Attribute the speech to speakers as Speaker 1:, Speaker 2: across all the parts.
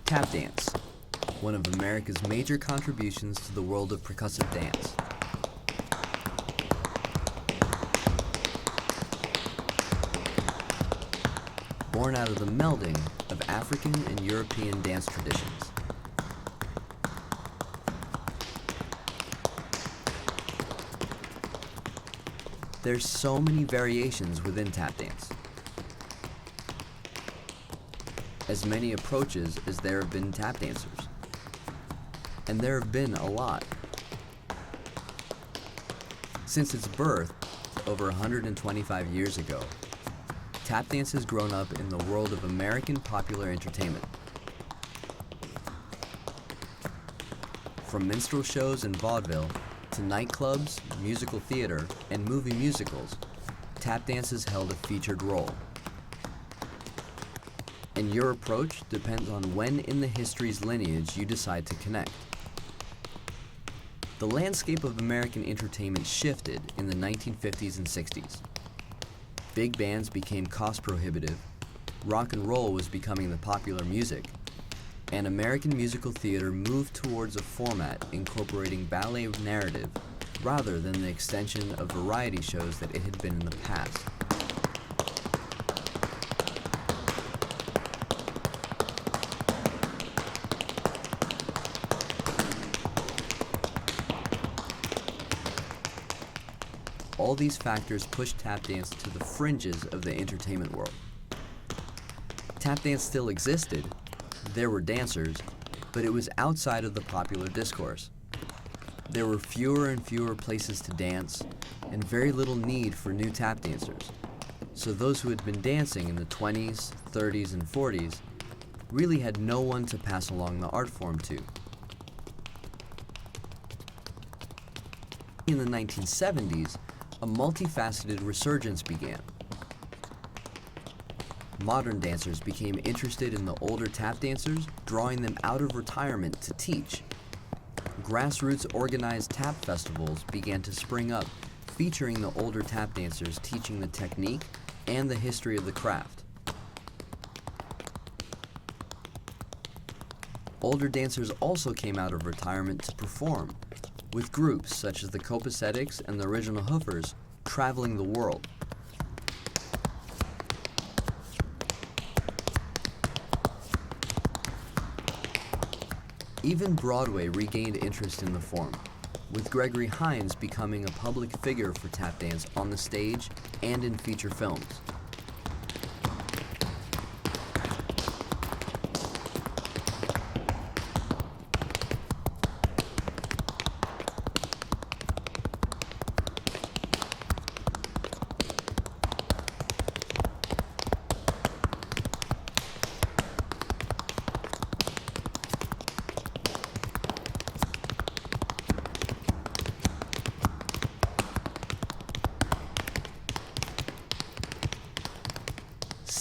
Speaker 1: Tap dance, one of America's major contributions to the world of percussive dance. Born out of the melding of African and European dance traditions. There's so many variations within tap dance. As many approaches as there have been tap dancers. And there have been a lot. Since its birth, over 125 years ago, tap dance has grown up in the world of American popular entertainment. From minstrel shows and vaudeville, to nightclubs, musical theater, and movie musicals, tap dance has held a featured role. And your approach depends on when in the history's lineage you decide to connect. The landscape of American entertainment shifted in the 1950s and 60s. Big bands became cost prohibitive, rock and roll was becoming the popular music, and American musical theater moved towards a format incorporating ballet narrative rather than the extension of variety shows that it had been in the past. All these factors pushed tap dance to the fringes of the entertainment world. Tap dance still existed, there were dancers, but it was outside of the popular discourse. There were fewer and fewer places to dance, and very little need for new tap dancers. So those who had been dancing in the 20s, 30s, and 40s really had no one to pass along the art form to. In the 1970s, a multifaceted resurgence began. Modern dancers became interested in the older tap dancers, drawing them out of retirement to teach. Grassroots organized tap festivals began to spring up, featuring the older tap dancers teaching the technique and the history of the craft. Older dancers also came out of retirement to perform, with groups such as the Copacetics and the Original Hoofers traveling the world. Even Broadway regained interest in the form, with Gregory Hines becoming a public figure for tap dance on the stage and in feature films.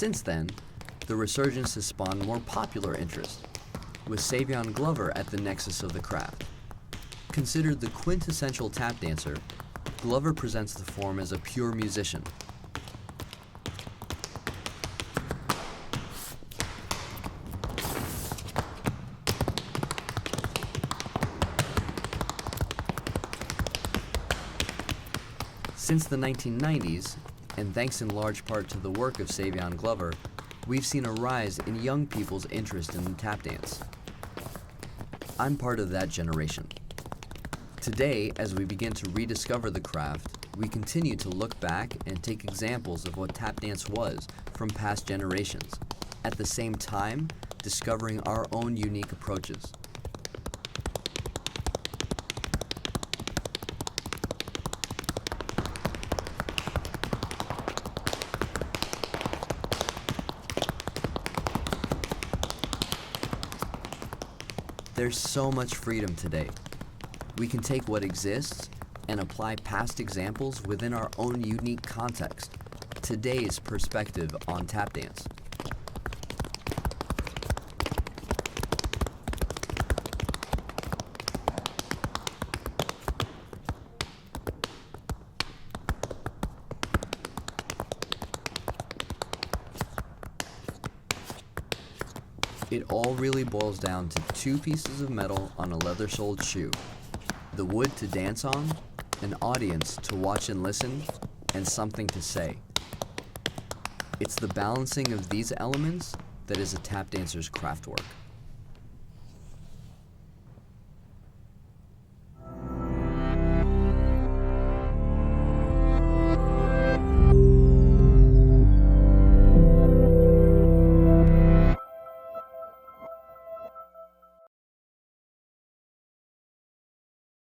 Speaker 1: Since then, the resurgence has spawned more popular interest, with Savion Glover at the nexus of the craft. Considered the quintessential tap dancer, Glover presents the form as a pure musician. Since the 1990s, and thanks in large part to the work of Savion Glover, we've seen a rise in young people's interest in tap dance. I'm part of that generation. Today, as we begin to rediscover the craft, we continue to look back and take examples of what tap dance was from past generations, at the same time discovering our own unique approaches. There's so much freedom today. We can take what exists and apply past examples within our own unique context, today's perspective on tap dance. It all really boils down to two pieces of metal on a leather-soled shoe. The wood to dance on, an audience to watch and listen, and something to say. It's the balancing of these elements that is a tap dancer's craft work.